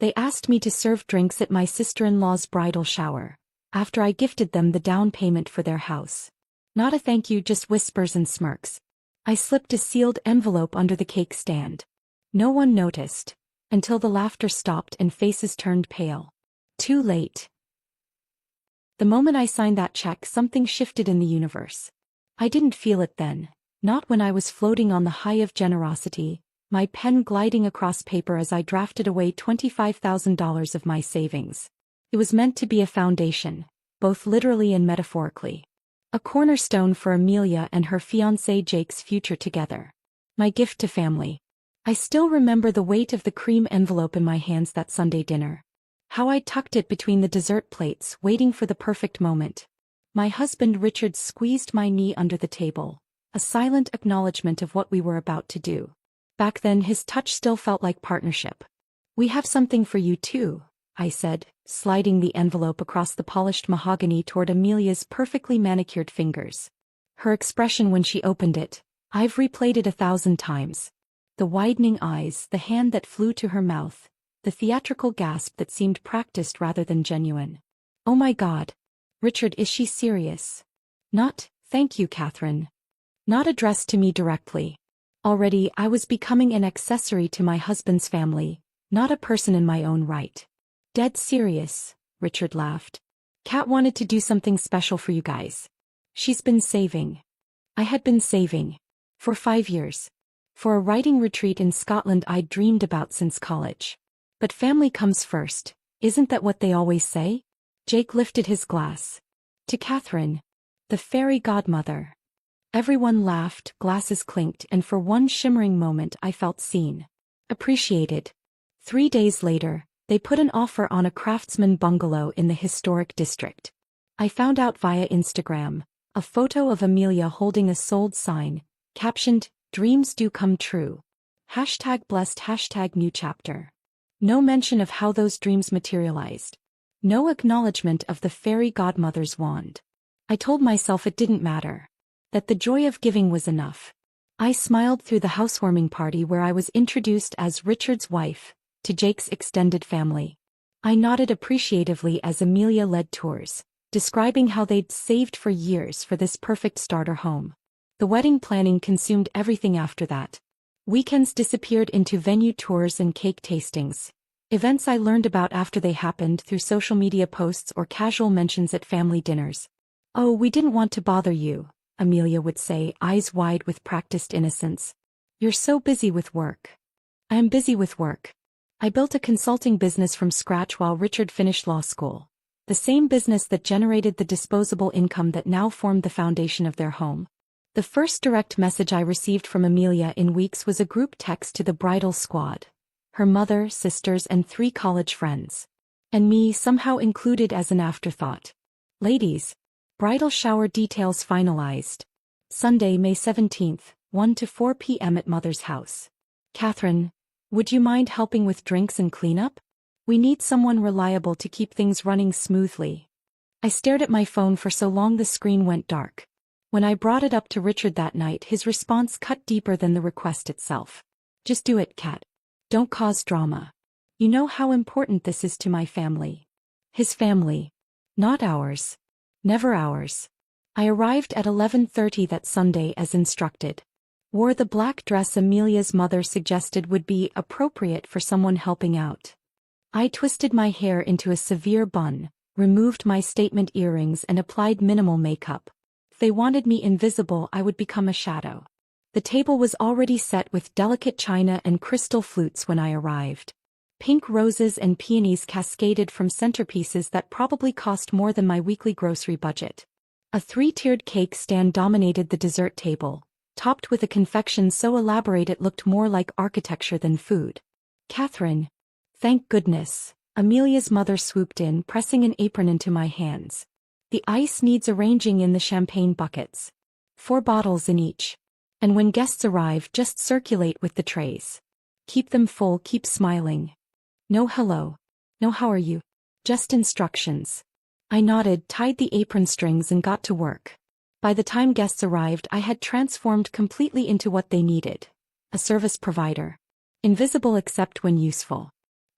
They asked me to serve drinks at my sister-in-law's bridal shower, after I gifted them the down payment for their house. Not a thank you, just whispers and smirks. I slipped a sealed envelope under the cake stand. No one noticed, until the laughter stopped and faces turned pale. Too late. The moment I signed that check, something shifted in the universe. I didn't feel it then, not when I was floating on the high of generosity, my pen gliding across paper as I drafted away $25,000 of my savings. It was meant to be a foundation, both literally and metaphorically. A cornerstone for Amelia and her fiancé Jake's future together. My gift to family. I still remember the weight of the cream envelope in my hands that Sunday dinner. How I tucked it between the dessert plates, waiting for the perfect moment. My husband Richard squeezed my knee under the table, a silent acknowledgement of what we were about to do. Back then his touch still felt like partnership. "We have something for you too," I said, sliding the envelope across the polished mahogany toward Amelia's perfectly manicured fingers. Her expression when she opened it, I've replayed it 1,000 times. The widening eyes, the hand that flew to her mouth, the theatrical gasp that seemed practiced rather than genuine. "Oh my God. Richard, is she serious?" Not, "Thank you, Catherine." Not addressed to me directly. Already I was becoming an accessory to my husband's family, not a person in my own right. "Dead serious," Richard laughed. "Kat wanted to do something special for you guys. She's been saving." I had been saving. For 5 years. For a writing retreat in Scotland I'd dreamed about since college. But family comes first, isn't that what they always say? Jake lifted his glass. "To Catherine, the fairy godmother." Everyone laughed, glasses clinked, and for one shimmering moment I felt seen. Appreciated. 3 days later, they put an offer on a craftsman bungalow in the historic district. I found out via Instagram, a photo of Amelia holding a sold sign, captioned, "Dreams do come true." #blessed #new chapter. No mention of how those dreams materialized. No acknowledgement of the fairy godmother's wand. I told myself it didn't matter. That the joy of giving was enough. I smiled through the housewarming party where I was introduced as Richard's wife, to Jake's extended family. I nodded appreciatively as Amelia led tours, describing how they'd saved for years for this perfect starter home. The wedding planning consumed everything after that. Weekends disappeared into venue tours and cake tastings. Events I learned about after they happened through social media posts or casual mentions at family dinners. "Oh, we didn't want to bother you," Amelia would say, eyes wide with practiced innocence. "You're so busy with work." "I am busy with work. I built a consulting business from scratch while Richard finished law school. The same business that generated the disposable income that now formed the foundation of their home." The first direct message I received from Amelia in weeks was a group text to the bridal squad. Her mother, sisters, and 3 college friends. And me somehow included as an afterthought. "Ladies. Bridal shower details finalized. Sunday, May 17th, 1 to 4 p.m. at Mother's house. Catherine, would you mind helping with drinks and cleanup? We need someone reliable to keep things running smoothly." I stared at my phone for so long the screen went dark. When I brought it up to Richard that night, his response cut deeper than the request itself. "Just do it, Kat. Don't cause drama. You know how important this is to my family." His family. Not ours. Never ours. I arrived at 11:30 that Sunday as instructed. Wore the black dress Amelia's mother suggested would be appropriate for someone helping out. I twisted my hair into a severe bun, removed my statement earrings and applied minimal makeup. If they wanted me invisible, I would become a shadow. The table was already set with delicate china and crystal flutes when I arrived. Pink roses and peonies cascaded from centerpieces that probably cost more than my weekly grocery budget. A 3-tiered cake stand dominated the dessert table, topped with a confection so elaborate it looked more like architecture than food. "Catherine." "Thank goodness." Amelia's mother swooped in, pressing an apron into my hands. "The ice needs arranging in the champagne buckets. 4 bottles in each. And when guests arrive, just circulate with the trays. Keep them full, keep smiling. No hello. No how are you. Just instructions." I nodded, tied the apron strings and got to work. By the time guests arrived, I had transformed completely into what they needed. A service provider. Invisible except when useful.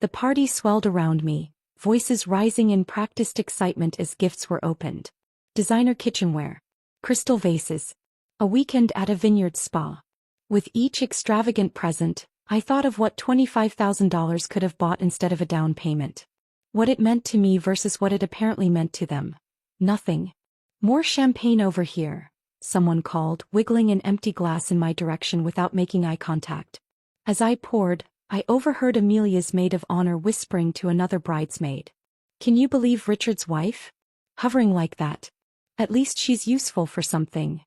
The party swelled around me, voices rising in practiced excitement as gifts were opened. Designer kitchenware. Crystal vases. A weekend at a vineyard spa. With each extravagant present, I thought of what $25,000 could have bought instead of a down payment. What it meant to me versus what it apparently meant to them. Nothing. More champagne over here, someone called, wiggling an empty glass in my direction without making eye contact. As I poured, I overheard Amelia's maid of honor whispering to another bridesmaid. "Can you believe Richard's wife? Hovering like that. At least she's useful for something."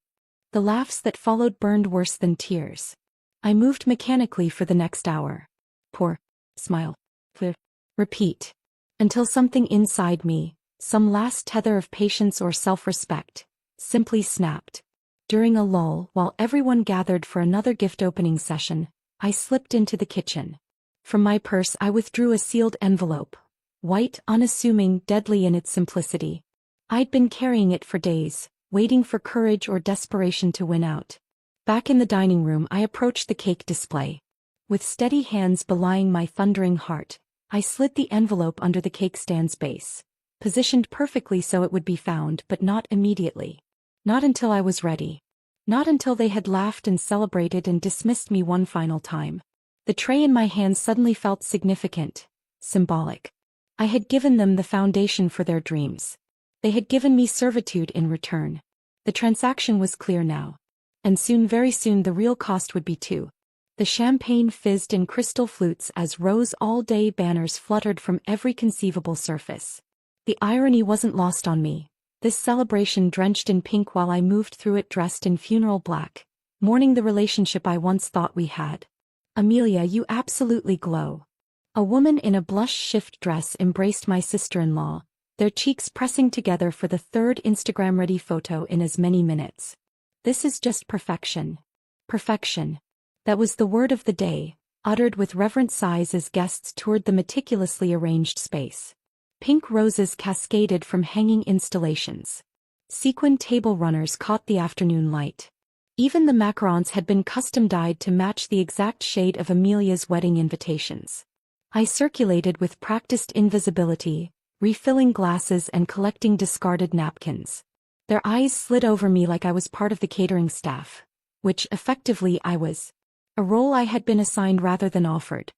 The laughs that followed burned worse than tears. I moved mechanically for the next hour. Pour. Smile. Clear. Repeat. Until something inside me, some last tether of patience or self-respect, simply snapped. During a lull, while everyone gathered for another gift-opening session, I slipped into the kitchen. From my purse I withdrew a sealed envelope. White, unassuming, deadly in its simplicity. I'd been carrying it for days, waiting for courage or desperation to win out. Back in the dining room I approached the cake display. With steady hands belying my thundering heart, I slid the envelope under the cake stand's base. Positioned perfectly so it would be found, but not immediately. Not until I was ready. Not until they had laughed and celebrated and dismissed me one final time. The tray in my hands suddenly felt significant, symbolic. I had given them the foundation for their dreams. They had given me servitude in return. The transaction was clear now. And soon, very soon, the real cost would be too. The champagne fizzed in crystal flutes as rose all-day banners fluttered from every conceivable surface. The irony wasn't lost on me. This celebration drenched in pink while I moved through it dressed in funeral black, mourning the relationship I once thought we had. "Amelia, you absolutely glow." A woman in a blush shift dress embraced my sister-in-law, their cheeks pressing together for the third Instagram-ready photo in as many minutes. "This is just perfection." Perfection. That was the word of the day, uttered with reverent sighs as guests toured the meticulously arranged space. Pink roses cascaded from hanging installations. Sequin table runners caught the afternoon light. Even the macarons had been custom-dyed to match the exact shade of Amelia's wedding invitations. I circulated with practiced invisibility, refilling glasses and collecting discarded napkins. Their eyes slid over me like I was part of the catering staff, which effectively I was. A role I had been assigned rather than offered.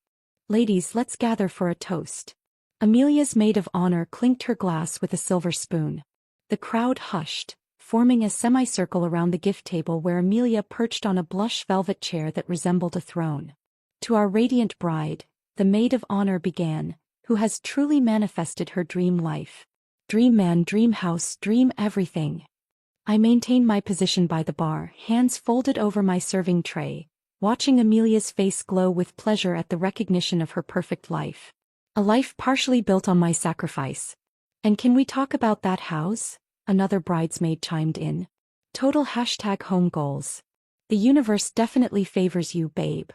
"Ladies, let's gather for a toast." Amelia's maid of honor clinked her glass with a silver spoon. The crowd hushed, forming a semicircle around the gift table where Amelia perched on a blush velvet chair that resembled a throne. "To our radiant bride," the maid of honor began, "who has truly manifested her dream life. Dream man, dream house, dream everything." I maintained my position by the bar, hands folded over my serving tray, watching Amelia's face glow with pleasure at the recognition of her perfect life. A life partially built on my sacrifice. "And can we talk about that house?" another bridesmaid chimed in. Total #home goals. "The universe definitely favors you, babe."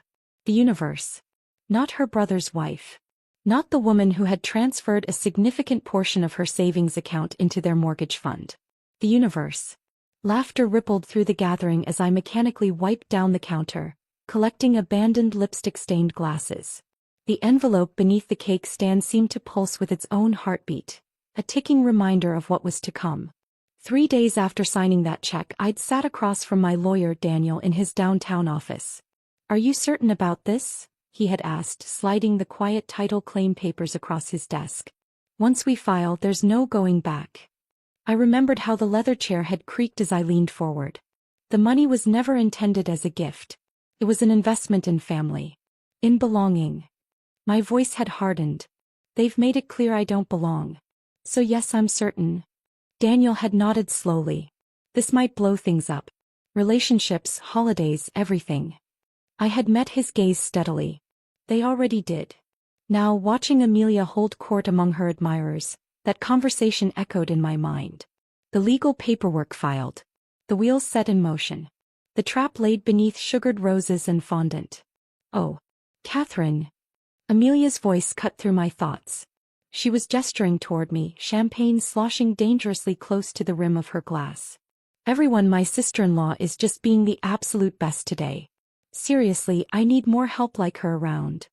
The universe. Not her brother's wife. Not the woman who had transferred a significant portion of her savings account into their mortgage fund. The universe. Laughter rippled through the gathering as I mechanically wiped down the counter, collecting abandoned lipstick-stained glasses. The envelope beneath the cake stand seemed to pulse with its own heartbeat, a ticking reminder of what was to come. 3 days after signing that check, I'd sat across from my lawyer Daniel in his downtown office. "Are you certain about this?" he had asked, sliding the quiet title claim papers across his desk. "Once we file, there's no going back." I remembered how the leather chair had creaked as I leaned forward. The money was never intended as a gift. It was an investment in family. In belonging. My voice had hardened. "They've made it clear I don't belong. So yes, I'm certain." Daniel had nodded slowly. This might blow things up. Relationships, holidays, everything. I had met his gaze steadily. They already did. Now, watching Amelia hold court among her admirers, that conversation echoed in my mind. The legal paperwork filed. The wheels set in motion. The trap laid beneath sugared roses and fondant. "Oh, Catherine." Amelia's voice cut through my thoughts. She was gesturing toward me, champagne sloshing dangerously close to the rim of her glass. "Everyone, my sister-in-law is just being the absolute best today. Seriously, I need more help like her around."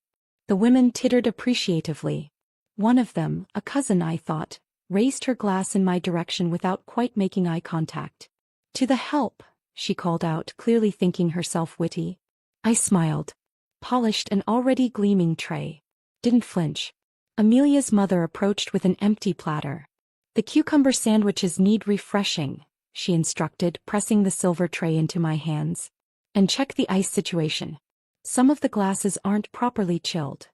The women tittered appreciatively. One of them, a cousin I thought, raised her glass in my direction without quite making eye contact. "To the help," she called out, clearly thinking herself witty. I smiled. Polished an already gleaming tray. Didn't flinch. Amelia's mother approached with an empty platter. "The cucumber sandwiches need refreshing," she instructed, pressing the silver tray into my hands. "And check the ice situation. Some of the glasses aren't properly chilled."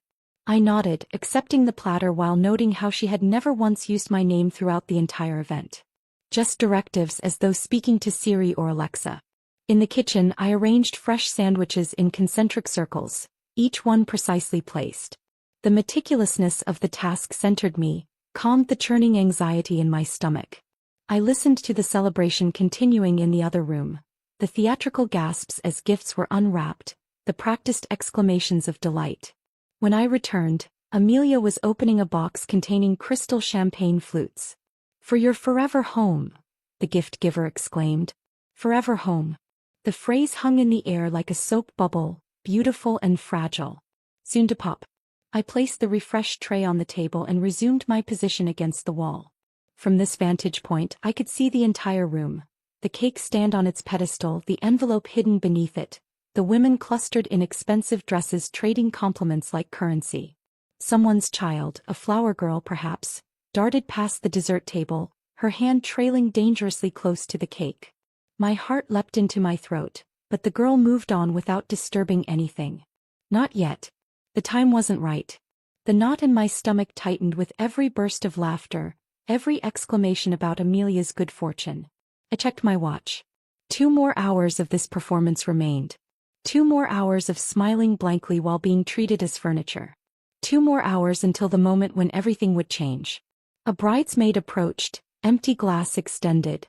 I nodded, accepting the platter while noting how she had never once used my name throughout the entire event. Just directives, as though speaking to Siri or Alexa. In the kitchen, I arranged fresh sandwiches in concentric circles, each one precisely placed. The meticulousness of the task centered me, calmed the churning anxiety in my stomach. I listened to the celebration continuing in the other room, the theatrical gasps as gifts were unwrapped, the practiced exclamations of delight. When I returned, Amelia was opening a box containing crystal champagne flutes. "For your forever home," the gift giver exclaimed. Forever home. The phrase hung in the air like a soap bubble, beautiful and fragile. Soon to pop. I placed the refreshed tray on the table and resumed my position against the wall. From this vantage point, I could see the entire room. The cake stand on its pedestal, the envelope hidden beneath it, the women clustered in expensive dresses trading compliments like currency. Someone's child, a flower girl perhaps, darted past the dessert table, her hand trailing dangerously close to the cake. My heart leapt into my throat, but the girl moved on without disturbing anything. Not yet. The time wasn't right. The knot in my stomach tightened with every burst of laughter, every exclamation about Amelia's good fortune. I checked my watch. 2 more hours of this performance remained. 2 more hours of smiling blankly while being treated as furniture. 2 more hours until the moment when everything would change. A bridesmaid approached, empty glass extended.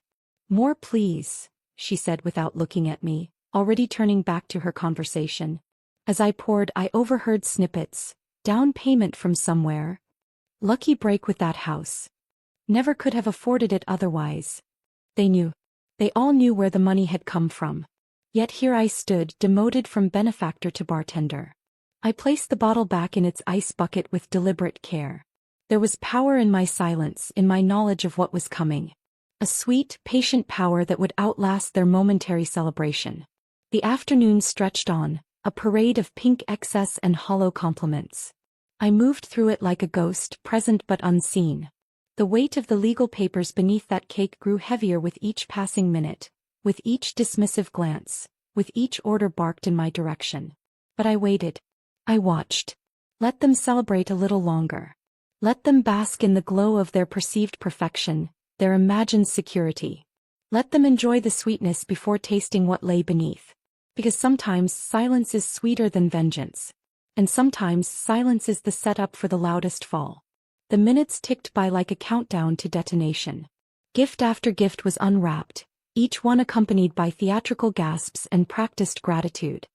"More please," she said without looking at me, already turning back to her conversation. As I poured, I overheard snippets. "Down payment from somewhere. Lucky break with that house. Never could have afforded it otherwise." They knew. They all knew where the money had come from. Yet here I stood, demoted from benefactor to bartender. I placed the bottle back in its ice bucket with deliberate care. There was power in my silence, in my knowledge of what was coming. A sweet, patient power that would outlast their momentary celebration. The afternoon stretched on, a parade of pink excess and hollow compliments. I moved through it like a ghost, present but unseen. The weight of the legal papers beneath that cake grew heavier with each passing minute, with each dismissive glance, with each order barked in my direction. But I waited. I watched. Let them celebrate a little longer. Let them bask in the glow of their perceived perfection, their imagined security. Let them enjoy the sweetness before tasting what lay beneath. Because sometimes silence is sweeter than vengeance. And sometimes silence is the setup for the loudest fall. The minutes ticked by like a countdown to detonation. Gift after gift was unwrapped, each one accompanied by theatrical gasps and practiced gratitude.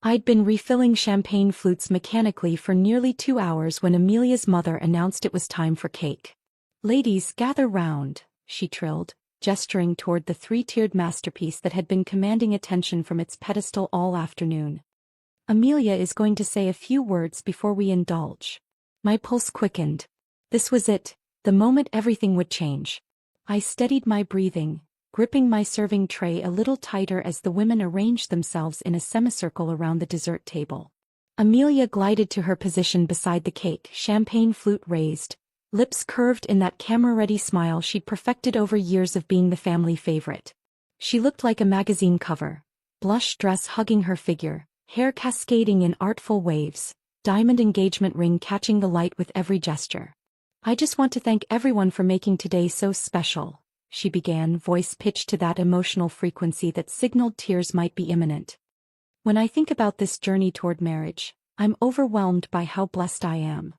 I'd been refilling champagne flutes mechanically for nearly 2 hours when Amelia's mother announced it was time for cake. "Ladies, gather round," she trilled, gesturing toward the 3-tiered masterpiece that had been commanding attention from its pedestal all afternoon. "Amelia is going to say a few words before we indulge." My pulse quickened. This was it, the moment everything would change. I steadied my breathing, gripping my serving tray a little tighter as the women arranged themselves in a semicircle around the dessert table. Amelia glided to her position beside the cake, champagne flute raised, lips curved in that camera-ready smile she'd perfected over years of being the family favorite. She looked like a magazine cover, blush dress hugging her figure, hair cascading in artful waves, diamond engagement ring catching the light with every gesture. "I just want to thank everyone for making today so special," she began, voice pitched to that emotional frequency that signaled tears might be imminent. "When I think about this journey toward marriage, I'm overwhelmed by how blessed I am."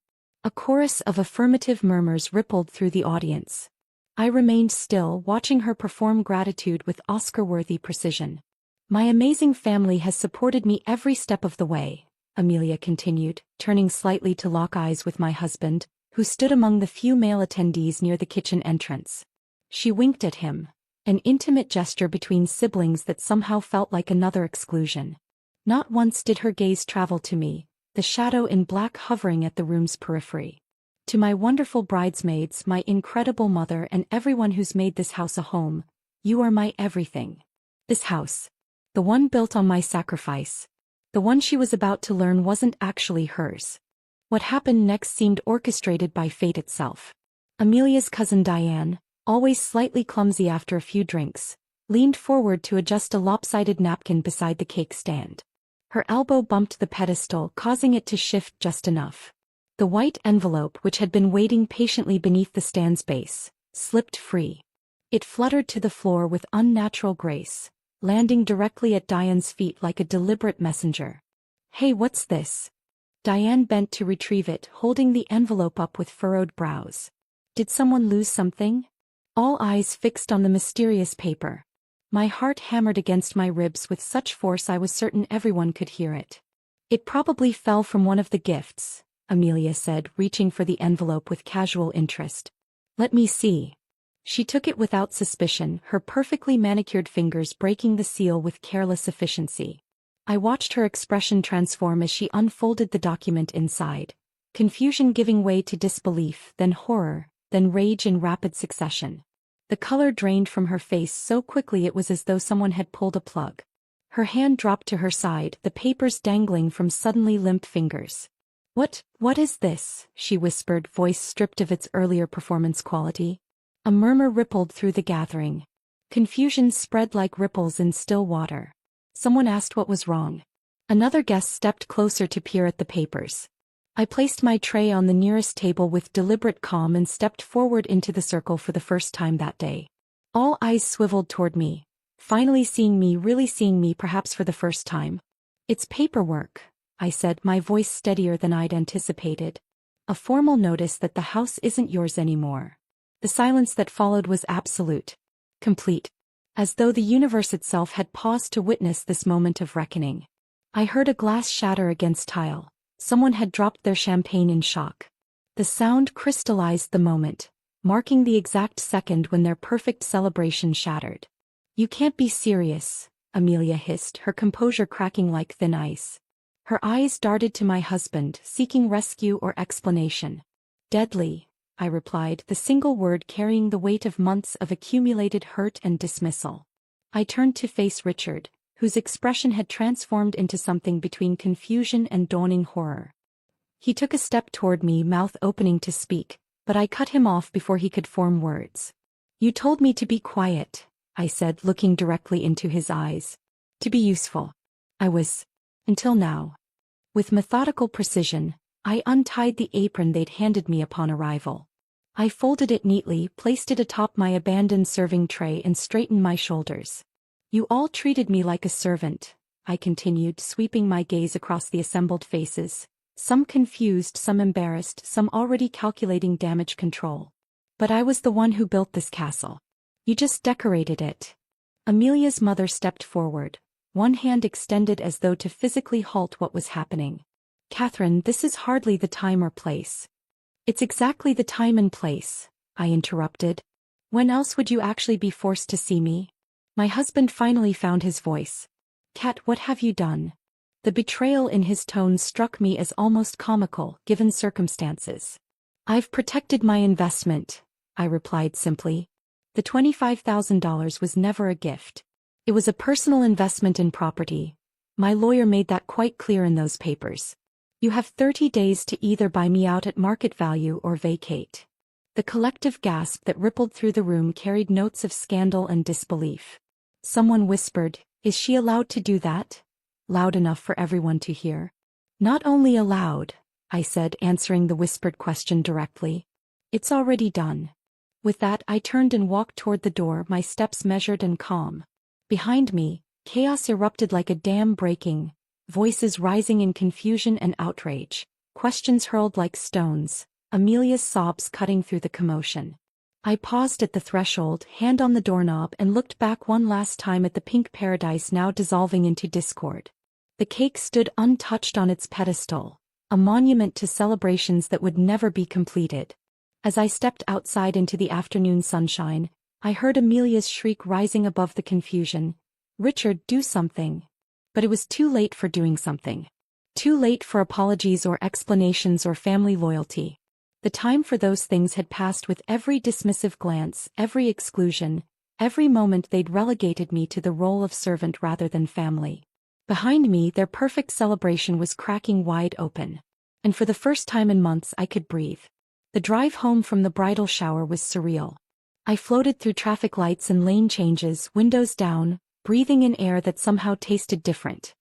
A chorus of affirmative murmurs rippled through the audience. I remained still, watching her perform gratitude with Oscar-worthy precision. "My amazing family has supported me every step of the way," Amelia continued, turning slightly to lock eyes with my husband, who stood among the few male attendees near the kitchen entrance. She winked at him, an intimate gesture between siblings that somehow felt like another exclusion. Not once did her gaze travel to me, the shadow in black hovering at the room's periphery. To my wonderful bridesmaids, my incredible mother, and everyone who's made this house a home, you are my everything. This house. The one built on my sacrifice. The one she was about to learn wasn't actually hers. What happened next seemed orchestrated by fate itself. Amelia's cousin Diane, always slightly clumsy after a few drinks, leaned forward to adjust a lopsided napkin beside the cake stand. Her elbow bumped the pedestal, causing it to shift just enough. The white envelope, which had been waiting patiently beneath the stand's base, slipped free. It fluttered to the floor with unnatural grace, landing directly at Diane's feet like a deliberate messenger. "Hey, what's this?" Diane bent to retrieve it, holding the envelope up with furrowed brows. "Did someone lose something?" All eyes fixed on the mysterious paper. My heart hammered against my ribs with such force I was certain everyone could hear it. "It probably fell from one of the gifts," Amelia said, reaching for the envelope with casual interest. "Let me see." She took it without suspicion, her perfectly manicured fingers breaking the seal with careless efficiency. I watched her expression transform as she unfolded the document inside, confusion giving way to disbelief, then horror, then rage in rapid succession. The color drained from her face so quickly it was as though someone had pulled a plug. Her hand dropped to her side, the papers dangling from suddenly limp fingers. What is this?" she whispered, voice stripped of its earlier performance quality. A murmur rippled through the gathering. Confusion spread like ripples in still water. Someone asked what was wrong. Another guest stepped closer to peer at the papers. I placed my tray on the nearest table with deliberate calm and stepped forward into the circle for the first time that day. All eyes swiveled toward me, finally seeing me, really seeing me, perhaps for the first time. "It's paperwork," I said, my voice steadier than I'd anticipated. "A formal notice that the house isn't yours anymore." The silence that followed was absolute. Complete. As though the universe itself had paused to witness this moment of reckoning. I heard a glass shatter against tile. Someone had dropped their champagne in shock. The sound crystallized the moment, marking the exact second when their perfect celebration shattered. "You can't be serious," Amelia hissed, her composure cracking like thin ice. Her eyes darted to my husband, seeking rescue or explanation. "Deadly," I replied, the single word carrying the weight of months of accumulated hurt and dismissal. I turned to face Richard, whose expression had transformed into something between confusion and dawning horror. He took a step toward me, mouth opening to speak, but I cut him off before he could form words. "You told me to be quiet," I said, looking directly into his eyes. "To be useful. I was. Until now." With methodical precision, I untied the apron they'd handed me upon arrival. I folded it neatly, placed it atop my abandoned serving tray, and straightened my shoulders. "You all treated me like a servant," I continued, sweeping my gaze across the assembled faces, some confused, some embarrassed, some already calculating damage control. "But I was the one who built this castle. You just decorated it." Amelia's mother stepped forward, one hand extended as though to physically halt what was happening. "Catherine, this is hardly the time or place." "It's exactly the time and place," I interrupted. "When else would you actually be forced to see me?" My husband finally found his voice. "Cat, what have you done?" The betrayal in his tone struck me as almost comical, given circumstances. "I've protected my investment," I replied simply. "The $25,000 was never a gift. It was a personal investment in property. My lawyer made that quite clear in those papers. You have 30 days to either buy me out at market value or vacate." The collective gasp that rippled through the room carried notes of scandal and disbelief. Someone whispered, "Is she allowed to do that?" Loud enough for everyone to hear. "Not only allowed," I said, answering the whispered question directly. "It's already done." With that, I turned and walked toward the door, my steps measured and calm. Behind me, chaos erupted like a dam breaking, voices rising in confusion and outrage, questions hurled like stones, Amelia's sobs cutting through the commotion. I paused at the threshold, hand on the doorknob, and looked back one last time at the pink paradise now dissolving into discord. The cake stood untouched on its pedestal, a monument to celebrations that would never be completed. As I stepped outside into the afternoon sunshine, I heard Amelia's shriek rising above the confusion. "Richard, do something." But it was too late for doing something. Too late for apologies or explanations or family loyalty. The time for those things had passed with every dismissive glance, every exclusion, every moment they'd relegated me to the role of servant rather than family. Behind me, their perfect celebration was cracking wide open. And for the first time in months I could breathe. The drive home from the bridal shower was surreal. I floated through traffic lights and lane changes, windows down, breathing in air that somehow tasted different.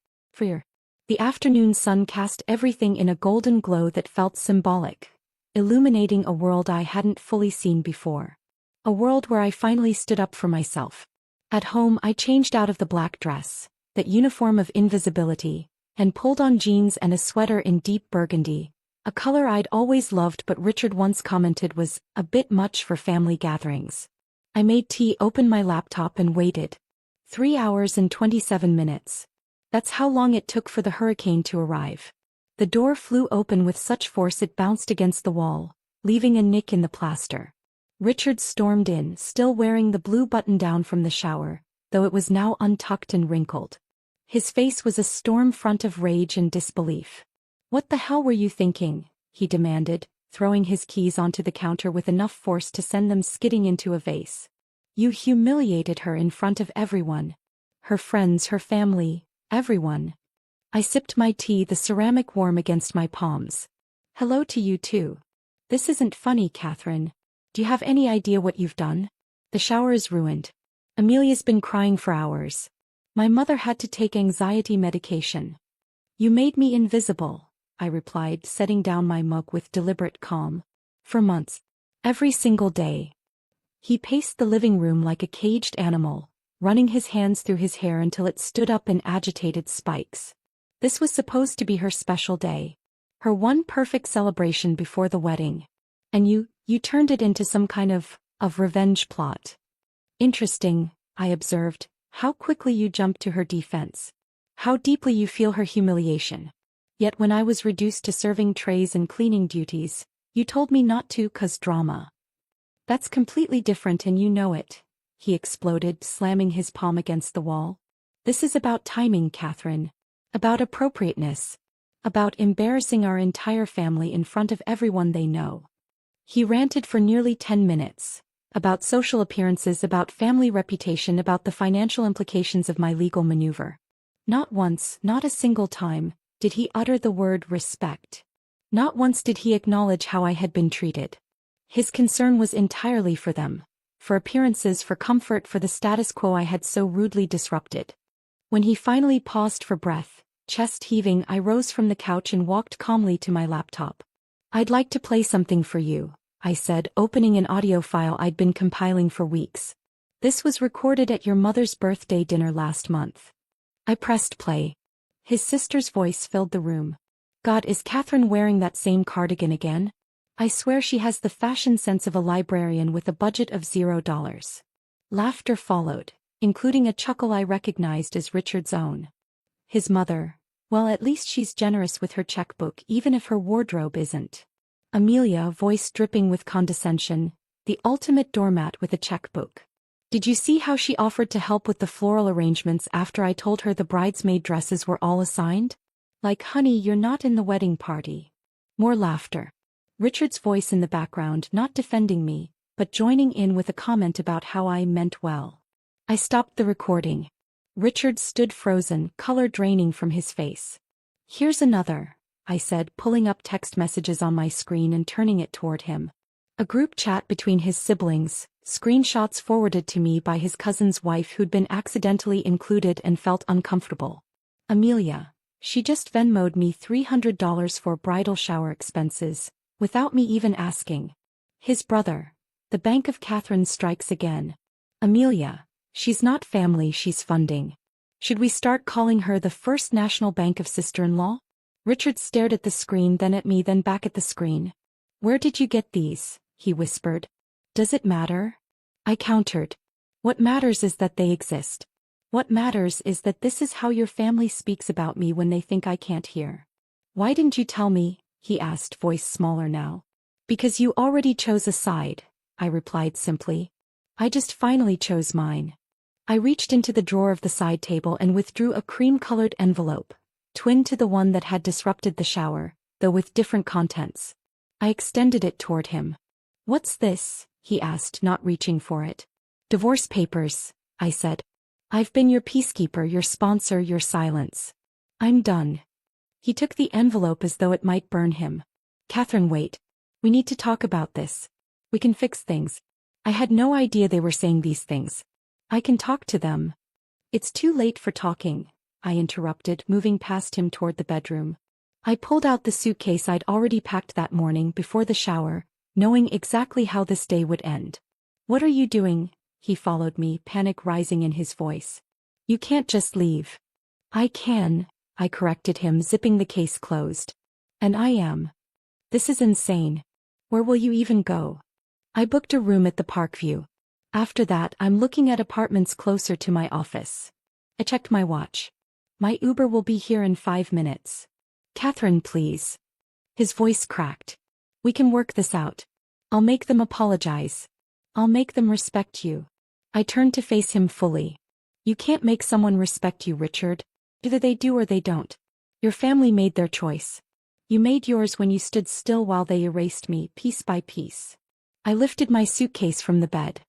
The afternoon sun cast everything in a golden glow that felt symbolic, illuminating a world I hadn't fully seen before. A world where I finally stood up for myself. At home I changed out of the black dress, that uniform of invisibility, and pulled on jeans and a sweater in deep burgundy, a color I'd always loved but Richard once commented was a bit much for family gatherings. I made tea, opened my laptop and waited. 3 hours and 27 minutes. That's how long it took for the hurricane to arrive. The door flew open with such force it bounced against the wall, leaving a nick in the plaster. Richard stormed in, still wearing the blue button-down from the shower, though it was now untucked and wrinkled. His face was a storm front of rage and disbelief. "What the hell were you thinking?" he demanded, throwing his keys onto the counter with enough force to send them skidding into a vase. "You humiliated her in front of everyone. Her friends, her family, everyone." I sipped my tea, the ceramic warm against my palms. "Hello to you too. This isn't funny, Catherine. Do you have any idea what you've done? The shower is ruined. Amelia's been crying for hours. My mother had to take anxiety medication." "You made me invisible," I replied, setting down my mug with deliberate calm. "For months. Every single day." He paced the living room like a caged animal, running his hands through his hair until it stood up in agitated spikes. This was supposed to be her special day. Her one perfect celebration before the wedding. And you turned it into some kind of revenge plot. "Interesting," I observed, "how quickly you jumped to her defense. How deeply you feel her humiliation. Yet when I was reduced to serving trays and cleaning duties, you told me not to 'cause drama." "That's completely different and you know it," he exploded, slamming his palm against the wall. "This is about timing, Catherine. About appropriateness. About embarrassing our entire family in front of everyone they know." He ranted for nearly 10 minutes. About social appearances, about family reputation, about the financial implications of my legal maneuver. Not once, not a single time, did he utter the word respect. Not once did he acknowledge how I had been treated. His concern was entirely for them. For appearances, for comfort, for the status quo I had so rudely disrupted. When he finally paused for breath, chest heaving, I rose from the couch and walked calmly to my laptop. "I'd like to play something for you," I said, opening an audio file I'd been compiling for weeks. "This was recorded at your mother's birthday dinner last month." I pressed play. His sister's voice filled the room. "God, is Catherine wearing that same cardigan again? I swear she has the fashion sense of a librarian with a budget of $0." Laughter followed, including a chuckle I recognized as Richard's own. His mother, well, at least she's generous with her checkbook even if her wardrobe isn't. Amelia, voice dripping with condescension, the ultimate doormat with a checkbook. "Did you see how she offered to help with the floral arrangements after I told her the bridesmaid dresses were all assigned? Like, honey, you're not in the wedding party." More laughter. Richard's voice in the background, not defending me, but joining in with a comment about how I meant well. I stopped the recording. Richard stood frozen, color draining from his face. "Here's another," I said, pulling up text messages on my screen and turning it toward him. A group chat between his siblings, screenshots forwarded to me by his cousin's wife who'd been accidentally included and felt uncomfortable. "Amelia, she just Venmo'd me $300 for bridal shower expenses, without me even asking." His brother. "The Bank of Catherine strikes again." "Amelia, she's not family, she's funding. Should we start calling her the First National Bank of Sister-in-Law?" Richard stared at the screen, then at me, then back at the screen. "Where did you get these?" he whispered. "Does it matter?" I countered. "What matters is that they exist. What matters is that this is how your family speaks about me when they think I can't hear." "Why didn't you tell me?" he asked, voice smaller now. "Because you already chose a side," I replied simply. "I just finally chose mine." I reached into the drawer of the side table and withdrew a cream-colored envelope. twin to the one that had disrupted the shower, though with different contents. I extended it toward him. "What's this?" he asked, not reaching for it. "Divorce papers," I said. "I've been your peacekeeper, your sponsor, your silence. I'm done." He took the envelope as though it might burn him. "Catherine, wait. We need to talk about this. We can fix things." I had no idea they were saying these things. "I can talk to them." "It's too late for talking," I interrupted, moving past him toward the bedroom. I pulled out the suitcase I'd already packed that morning before the shower, knowing exactly how this day would end. "What are you doing?" He followed me, panic rising in his voice. "You can't just leave." "I can," I corrected him, zipping the case closed. "And I am." "This is insane. Where will you even go?" "I booked a room at the Parkview. After that, I'm looking at apartments closer to my office." I checked my watch. "My Uber will be here in 5 minutes." "Catherine, please." His voice cracked. "We can work this out. I'll make them apologize. I'll make them respect you." I turned to face him fully. "You can't make someone respect you, Richard. Either they do or they don't. Your family made their choice. You made yours when you stood still while they erased me, piece by piece." I lifted my suitcase from the bed.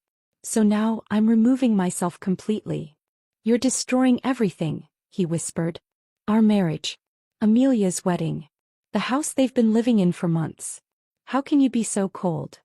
"So now, I'm removing myself completely." "You're destroying everything," he whispered. "Our marriage. Amelia's wedding. The house they've been living in for months. How can you be so cold?"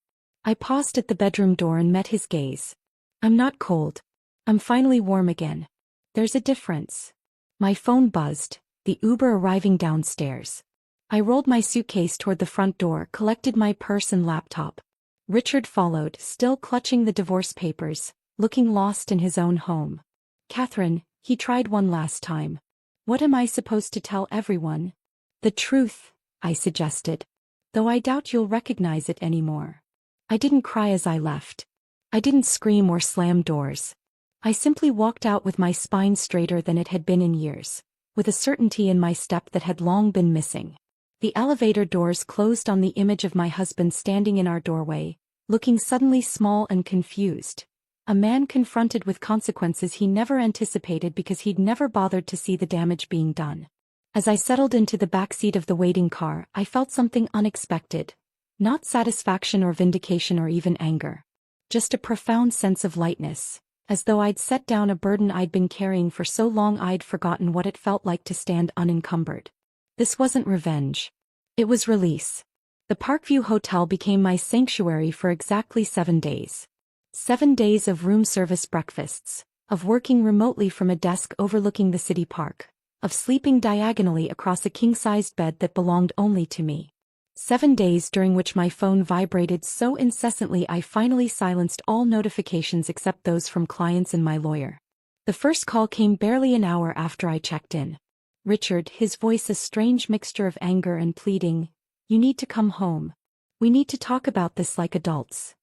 I paused at the bedroom door and met his gaze. "I'm not cold. I'm finally warm again. There's a difference." My phone buzzed, the Uber arriving downstairs. I rolled my suitcase toward the front door, collected my purse and laptop. Richard followed, still clutching the divorce papers, looking lost in his own home. "Catherine," he tried one last time. "What am I supposed to tell everyone?" "The truth," I suggested. "Though I doubt you'll recognize it anymore." I didn't cry as I left. I didn't scream or slam doors. I simply walked out with my spine straighter than it had been in years, with a certainty in my step that had long been missing. The elevator doors closed on the image of my husband standing in our doorway, looking suddenly small and confused. A man confronted with consequences he never anticipated because he'd never bothered to see the damage being done. As I settled into the backseat of the waiting car, I felt something unexpected. Not satisfaction or vindication or even anger. Just a profound sense of lightness, as though I'd set down a burden I'd been carrying for so long I'd forgotten what it felt like to stand unencumbered. This wasn't revenge. It was release. The Parkview Hotel became my sanctuary for exactly 7 days. 7 days of room service breakfasts, of working remotely from a desk overlooking the city park, of sleeping diagonally across a king-sized bed that belonged only to me. 7 days during which my phone vibrated so incessantly I finally silenced all notifications except those from clients and my lawyer. The first call came barely an hour after I checked in. Richard, his voice a strange mixture of anger and pleading. "You need to come home. We need to talk about this like adults."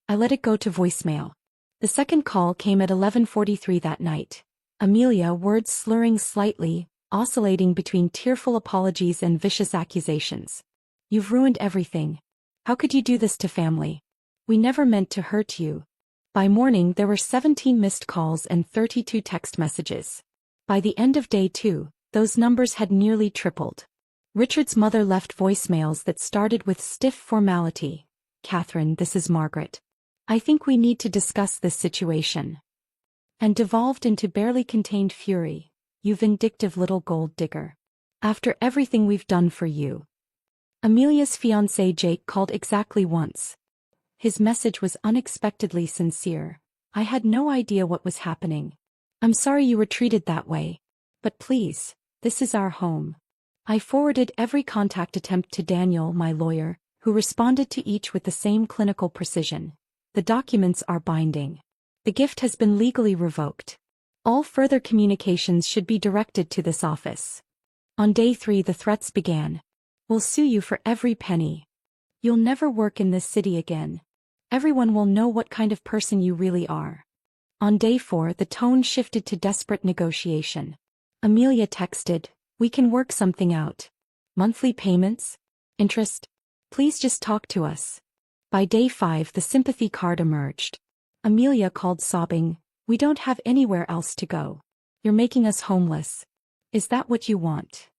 I let it go to voicemail. The second call came at 11:43 that night. Amelia, words slurring slightly, oscillating between tearful apologies and vicious accusations. "You've ruined everything. How could you do this to family? We never meant to hurt you." By morning there were 17 missed calls and 32 text messages. By the end of day 2, those numbers had nearly tripled. Richard's mother left voicemails that started with stiff formality. "Catherine, this is Margaret. I think we need to discuss this situation." And devolved into barely contained fury. "You vindictive little gold digger. After everything we've done for you." Amelia's fiancé Jake called exactly once. His message was unexpectedly sincere. "I had no idea what was happening. I'm sorry you were treated that way. But please, this is our home." I forwarded every contact attempt to Daniel, my lawyer, who responded to each with the same clinical precision. "The documents are binding. The gift has been legally revoked. All further communications should be directed to this office." On day 3 the threats began. "We'll sue you for every penny. You'll never work in this city again. Everyone will know what kind of person you really are." On day 4 the tone shifted to desperate negotiation. Amelia texted, "We can work something out. Monthly payments? Interest? Please just talk to us." By day 5 the sympathy card emerged. Amelia called sobbing, "We don't have anywhere else to go. You're making us homeless. Is that what you want?"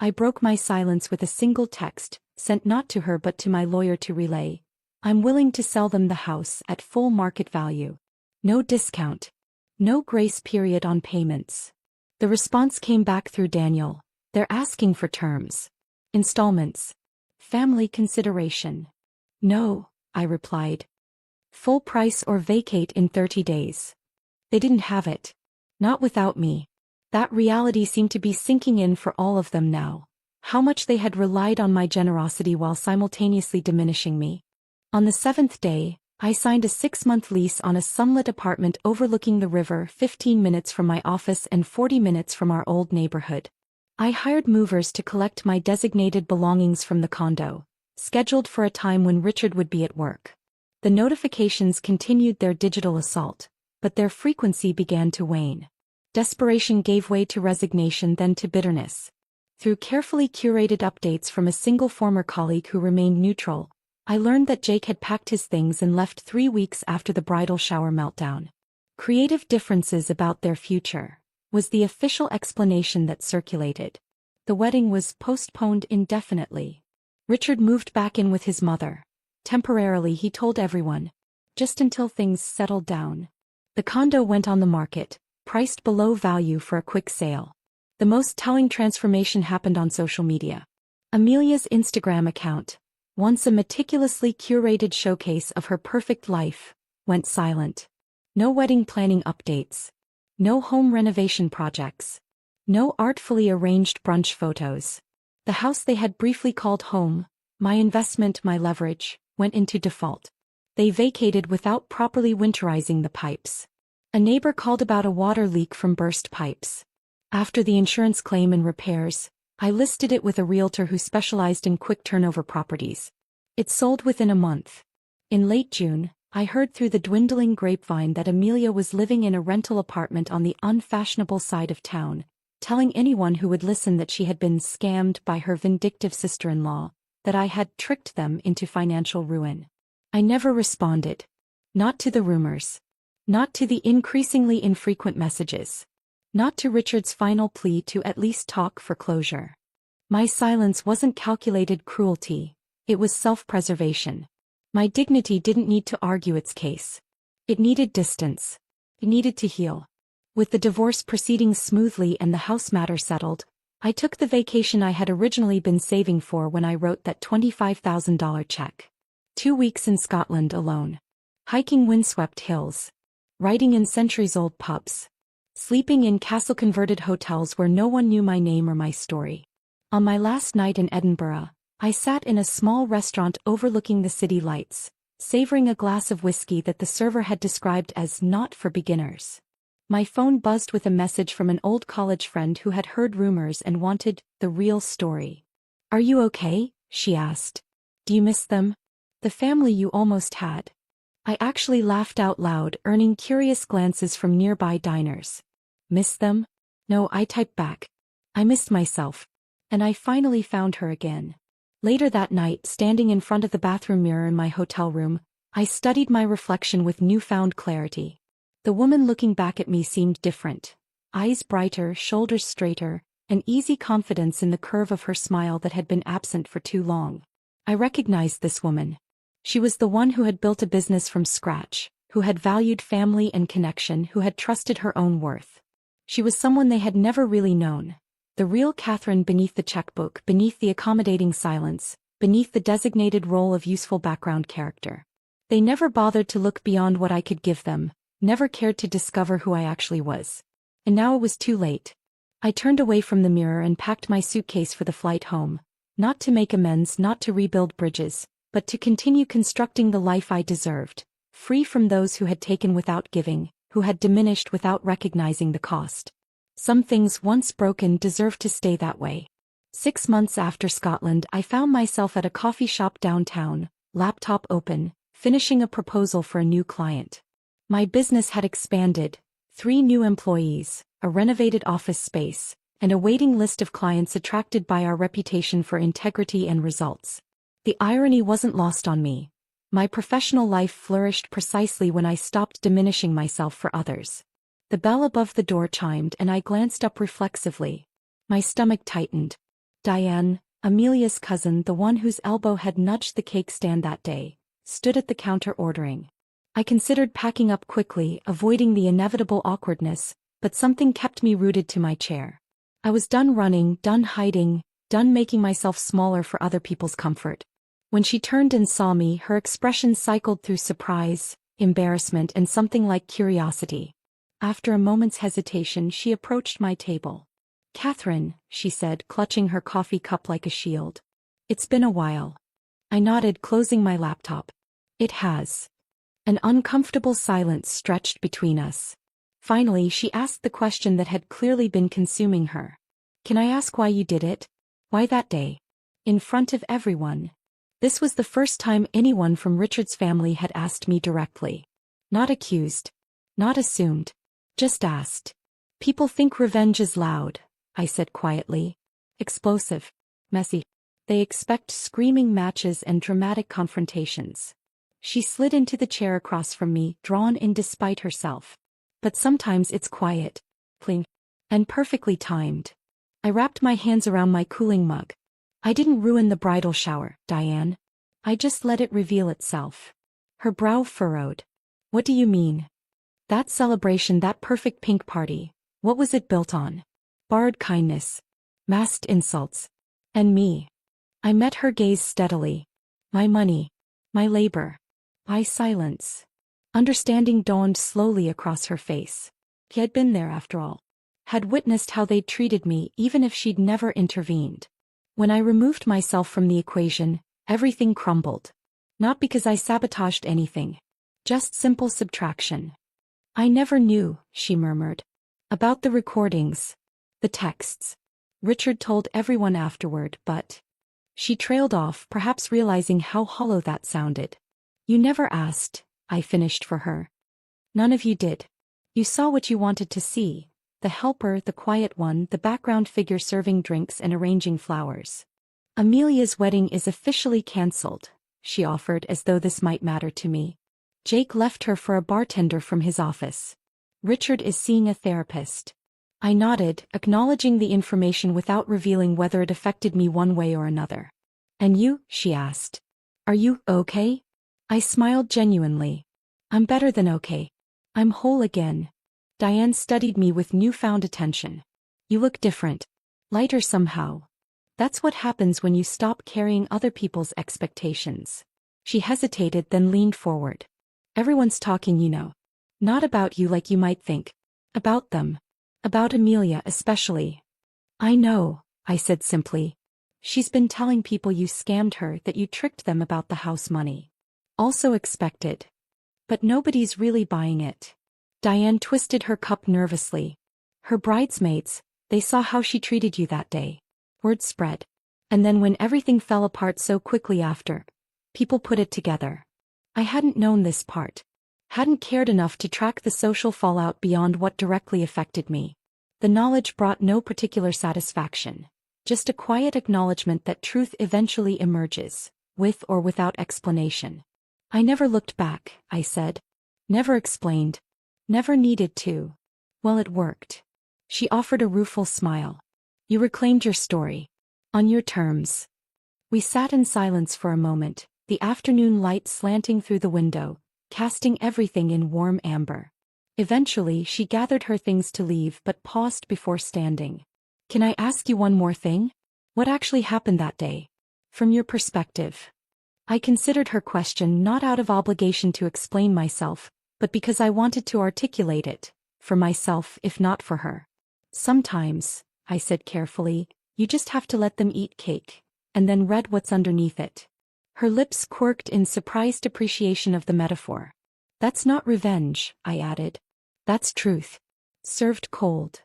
I broke my silence with a single text, sent not to her but to my lawyer to relay. I'm willing to sell them the house at full market value. No discount. No grace period on payments. The response came back through Daniel. They're asking for terms. Installments. Family consideration. No, I replied. Full price or vacate in 30 days. They didn't have it. Not without me. That reality seemed to be sinking in for all of them now. How much they had relied on my generosity while simultaneously diminishing me. On the 7th day, I signed a 6-month lease on a sunlit apartment overlooking the river, 15 minutes from my office and 40 minutes from our old neighborhood. I hired movers to collect my designated belongings from the condo, scheduled for a time when Richard would be at work. The notifications continued their digital assault, but their frequency began to wane. Desperation gave way to resignation, then to bitterness. Through carefully curated updates from a single former colleague who remained neutral, I learned that Jake had packed his things and left 3 weeks after the bridal shower meltdown. Creative differences about their future was the official explanation that circulated. The wedding was postponed indefinitely. Richard moved back in with his mother. Temporarily, he told everyone. Just until things settled down. The condo went on the market, priced below value for a quick sale. The most telling transformation happened on social media. Amelia's Instagram account, once a meticulously curated showcase of her perfect life, went silent. No wedding planning updates. No home renovation projects. No artfully arranged brunch photos. The house they had briefly called home, my investment, my leverage, went into default. They vacated without properly winterizing the pipes. A neighbor called about a water leak from burst pipes. After the insurance claim and repairs, I listed it with a realtor who specialized in quick turnover properties. It sold within a month. In late June, I heard through the dwindling grapevine that Amelia was living in a rental apartment on the unfashionable side of town, telling anyone who would listen that she had been scammed by her vindictive sister-in-law, that I had tricked them into financial ruin. I never responded. Not to the rumors. Not to the increasingly infrequent messages. Not to Richard's final plea to at least talk for closure. My silence wasn't calculated cruelty, it was self-preservation. My dignity didn't need to argue its case. It needed distance. It needed to heal. With the divorce proceeding smoothly and the house matter settled, I took the vacation I had originally been saving for when I wrote that $25,000 check. 2 weeks in Scotland alone. Hiking windswept hills. Writing in centuries-old pubs. Sleeping in castle-converted hotels where no one knew my name or my story. On my last night in Edinburgh, I sat in a small restaurant overlooking the city lights, savoring a glass of whiskey that the server had described as not for beginners. My phone buzzed with a message from an old college friend who had heard rumors and wanted the real story. "Are you okay?" she asked. "Do you miss them? The family you almost had?" I actually laughed out loud, earning curious glances from nearby diners. Miss them? No, I typed back. I missed myself. And I finally found her again. Later that night, standing in front of the bathroom mirror in my hotel room, I studied my reflection with newfound clarity. The woman looking back at me seemed different. Eyes brighter, shoulders straighter, an easy confidence in the curve of her smile that had been absent for too long. I recognized this woman. She was the one who had built a business from scratch, who had valued family and connection, who had trusted her own worth. She was someone they had never really known. The real Catherine beneath the checkbook, beneath the accommodating silence, beneath the designated role of useful background character. They never bothered to look beyond what I could give them, never cared to discover who I actually was. And now it was too late. I turned away from the mirror and packed my suitcase for the flight home, not to make amends, not to rebuild bridges, but to continue constructing the life I deserved, free from those who had taken without giving, who had diminished without recognizing the cost. Some things once broken deserved to stay that way. 6 months after Scotland, I found myself at a coffee shop downtown, laptop open, finishing a proposal for a new client. My business had expanded, 3 new employees, a renovated office space, and a waiting list of clients attracted by our reputation for integrity and results. The irony wasn't lost on me. My professional life flourished precisely when I stopped diminishing myself for others. The bell above the door chimed and I glanced up reflexively. My stomach tightened. Diane, Amelia's cousin, the one whose elbow had nudged the cake stand that day, stood at the counter ordering. I considered packing up quickly, avoiding the inevitable awkwardness, but something kept me rooted to my chair. I was done running, done hiding, done making myself smaller for other people's comfort. When she turned and saw me, her expression cycled through surprise, embarrassment, and something like curiosity. After a moment's hesitation, she approached my table. "Catherine," she said, clutching her coffee cup like a shield. "It's been a while." I nodded, closing my laptop. "It has." An uncomfortable silence stretched between us. Finally, she asked the question that had clearly been consuming her. "Can I ask why you did it? Why that day? In front of everyone?" This was the first time anyone from Richard's family had asked me directly. Not accused. Not assumed. Just asked. "People think revenge is loud," I said quietly. "Explosive. Messy. They expect screaming matches and dramatic confrontations." She slid into the chair across from me, drawn in despite herself. "But sometimes it's quiet. Pling. And perfectly timed." I wrapped my hands around my cooling mug. "I didn't ruin the bridal shower, Diane. I just let it reveal itself." Her brow furrowed. "What do you mean? That celebration, that perfect pink party, what was it built on? Borrowed kindness. Masked insults. And me." I met her gaze steadily. "My money. My labor." I silence. Understanding dawned slowly across her face. He had been there after all. Had witnessed how they'd treated me even if she'd never intervened. When I removed myself from the equation, everything crumbled. Not because I sabotaged anything. Just simple subtraction. "I never knew," she murmured. "About the recordings. The texts. Richard told everyone afterward, but..." She trailed off, perhaps realizing how hollow that sounded. "You never asked," I finished for her. "None of you did. You saw what you wanted to see. The helper, the quiet one, the background figure serving drinks and arranging flowers. Amelia's wedding is officially cancelled," she offered as though this might matter to me. "Jake left her for a bartender from his office. Richard is seeing a therapist." I nodded, acknowledging the information without revealing whether it affected me one way or another. "And you?" she asked. "Are you okay?" I smiled genuinely. "I'm better than okay. I'm whole again." Diane studied me with newfound attention. "You look different. Lighter somehow. That's what happens when you stop carrying other people's expectations." She hesitated, then leaned forward. "Everyone's talking, you know. Not about you like you might think. About them. About Amelia especially." "I know," I said simply. "She's been telling people you scammed her, that you tricked them about the house money." "Also expected. But nobody's really buying it." Diane twisted her cup nervously. "Her bridesmaids, they saw how she treated you that day. Word spread. And then when everything fell apart so quickly after, people put it together. I hadn't known this part. Hadn't cared enough to track the social fallout beyond what directly affected me. The knowledge brought no particular satisfaction. Just a quiet acknowledgement that truth eventually emerges, with or without explanation. "I never looked back," I said. "Never explained. Never needed to." "Well, it worked." She offered a rueful smile. "You reclaimed your story. On your terms." We sat in silence for a moment, the afternoon light slanting through the window, casting everything in warm amber. Eventually, she gathered her things to leave but paused before standing. "Can I ask you one more thing? What actually happened that day? From your perspective?" I considered her question not out of obligation to explain myself, but because I wanted to articulate it, for myself if not for her. "Sometimes," I said carefully, "you just have to let them eat cake, and then read what's underneath it." Her lips quirked in surprised appreciation of the metaphor. "That's not revenge," I added. "That's truth. Served cold."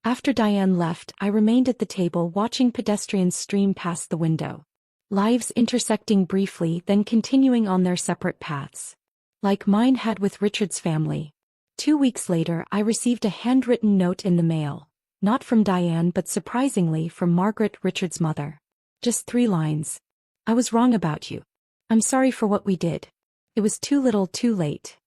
After Diane left, I remained at the table watching pedestrians stream past the window. Lives intersecting briefly, then continuing on their separate paths. Like mine had with Richard's family. 2 weeks later, I received a handwritten note in the mail. Not from Diane, but surprisingly from Margaret, Richard's mother. Just 3 lines. "I was wrong about you. I'm sorry for what we did. It was too little too late."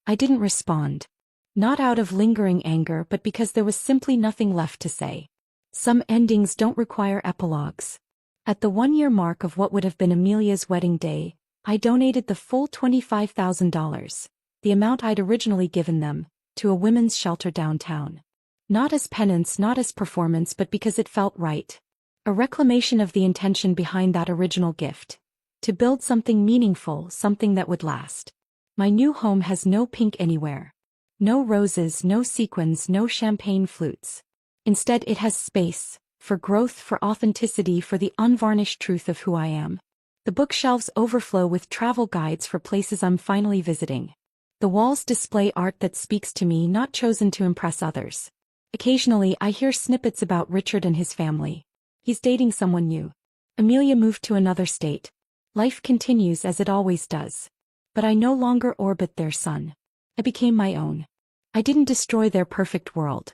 I didn't respond. Not out of lingering anger, but because there was simply nothing left to say. Some endings don't require epilogues. At the 1-year mark of what would have been Amelia's wedding day, I donated the full $25,000, the amount I'd originally given them, to a women's shelter downtown. Not as penance, not as performance, but because it felt right. A reclamation of the intention behind that original gift. To build something meaningful, something that would last. My new home has no pink anywhere. No roses, no sequins, no champagne flutes. Instead, it has space, for growth, for authenticity, for the unvarnished truth of who I am. The bookshelves overflow with travel guides for places I'm finally visiting. The walls display art that speaks to me, not chosen to impress others. Occasionally, I hear snippets about Richard and his family. He's dating someone new. Amelia moved to another state. Life continues as it always does. But I no longer orbit their sun. I became my own. I didn't destroy their perfect world.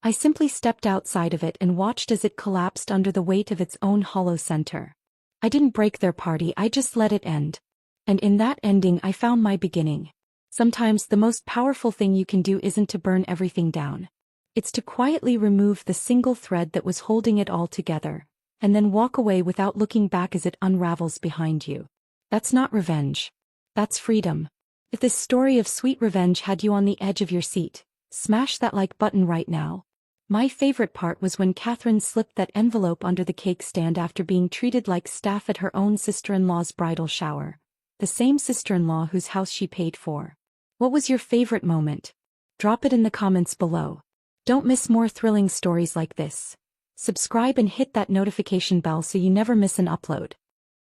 I simply stepped outside of it and watched as it collapsed under the weight of its own hollow center. I didn't break their party, I just let it end. And in that ending I found my beginning. Sometimes the most powerful thing you can do isn't to burn everything down. It's to quietly remove the single thread that was holding it all together, and then walk away without looking back as it unravels behind you. That's not revenge. That's freedom. If this story of sweet revenge had you on the edge of your seat, smash that like button right now. My favorite part was when Catherine slipped that envelope under the cake stand after being treated like staff at her own sister-in-law's bridal shower. The same sister-in-law whose house she paid for. What was your favorite moment? Drop it in the comments below. Don't miss more thrilling stories like this. Subscribe and hit that notification bell so you never miss an upload.